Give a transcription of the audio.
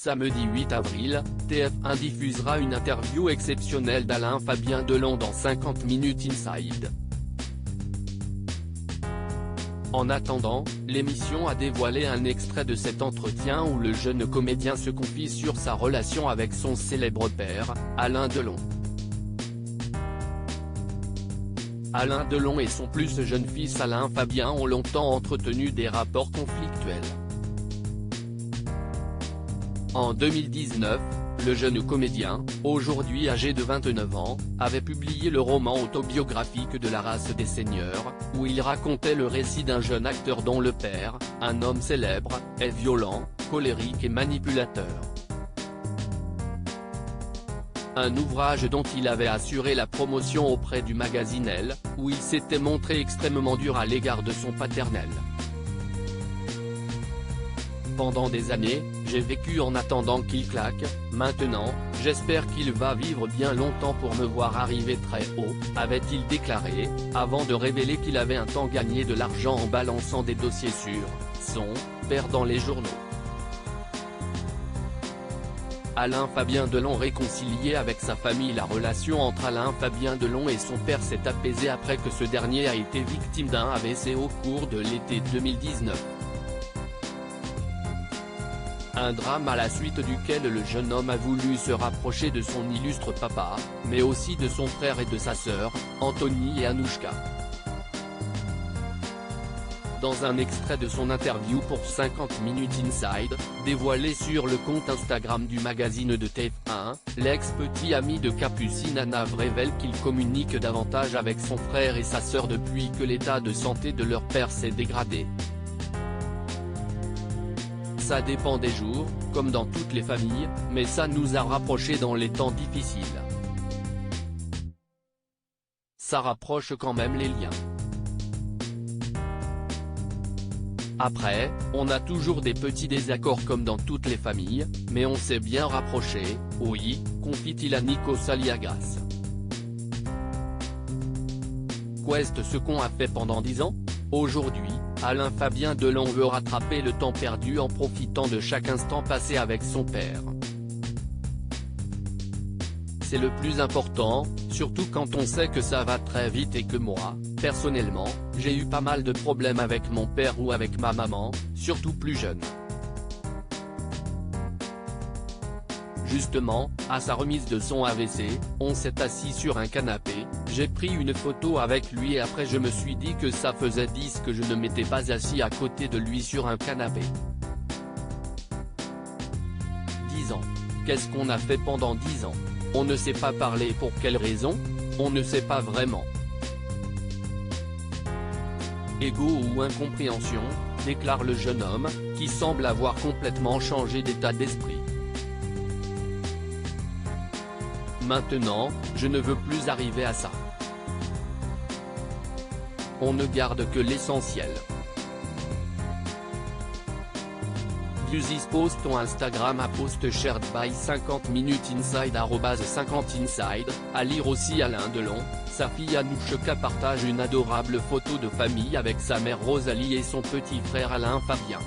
Samedi 8 avril, TF1 diffusera une interview exceptionnelle d'Alain Fabien Delon dans 50 minutes Inside. En attendant, l'émission a dévoilé un extrait de cet entretien où le jeune comédien se confie sur sa relation avec son célèbre père, Alain Delon. Alain Delon et son plus jeune fils Alain Fabien ont longtemps entretenu des rapports conflictuels. En 2019, le jeune comédien, aujourd'hui âgé de 29 ans, avait publié le roman autobiographique de la race des seigneurs, où il racontait le récit d'un jeune acteur dont le père, un homme célèbre, est violent, colérique et manipulateur. Un ouvrage dont il avait assuré la promotion auprès du magazine Elle, où il s'était montré extrêmement dur à l'égard de son paternel. Pendant des années, j'ai vécu en attendant qu'il claque, maintenant, j'espère qu'il va vivre bien longtemps pour me voir arriver très haut, avait-il déclaré, avant de révéler qu'il avait un temps gagné de l'argent en balançant des dossiers sur son père dans les journaux. Alain Fabien Delon réconcilié avec sa famille. La relation entre Alain Fabien Delon et son père s'est apaisée après que ce dernier a été victime d'un AVC au cours de l'été 2019. Un drame à la suite duquel le jeune homme a voulu se rapprocher de son illustre papa, mais aussi de son frère et de sa sœur, Anthony et Anouchka. Dans un extrait de son interview pour 50 minutes Inside, dévoilé sur le compte Instagram du magazine de TF1, l'ex-petit ami de Capucine Anav révèle qu'il communique davantage avec son frère et sa sœur depuis que l'état de santé de leur père s'est dégradé. Ça dépend des jours, comme dans toutes les familles, mais ça nous a rapprochés dans les temps difficiles. Ça rapproche quand même les liens. Après, on a toujours des petits désaccords comme dans toutes les familles, mais on s'est bien rapprochés, oui, confie-t-il à Nikos Aliagas. Qu'est-ce ce qu'on a fait pendant 10 ans ? Aujourd'hui, Alain Fabien Delon veut rattraper le temps perdu en profitant de chaque instant passé avec son père. C'est le plus important, surtout quand on sait que ça va très vite et que moi, personnellement, j'ai eu pas mal de problèmes avec mon père ou avec ma maman, surtout plus jeune. Justement, à sa remise de son AVC, on s'est assis sur un canapé, j'ai pris une photo avec lui et après je me suis dit que ça faisait 10 que je ne m'étais pas assis à côté de lui sur un canapé. 10 ans. Qu'est-ce qu'on a fait pendant 10 ans ? On ne sait pas parler. Pour quelle raison ? On ne sait pas vraiment. Ego ou incompréhension, déclare le jeune homme, qui semble avoir complètement changé d'état d'esprit. Maintenant, je ne veux plus arriver à ça. On ne garde que l'essentiel. View this post on Instagram à post shared by 50 minutes inside @50 inside, à lire aussi Alain Delon, sa fille Anouchka partage une adorable photo de famille avec sa mère Rosalie et son petit frère Alain Fabien.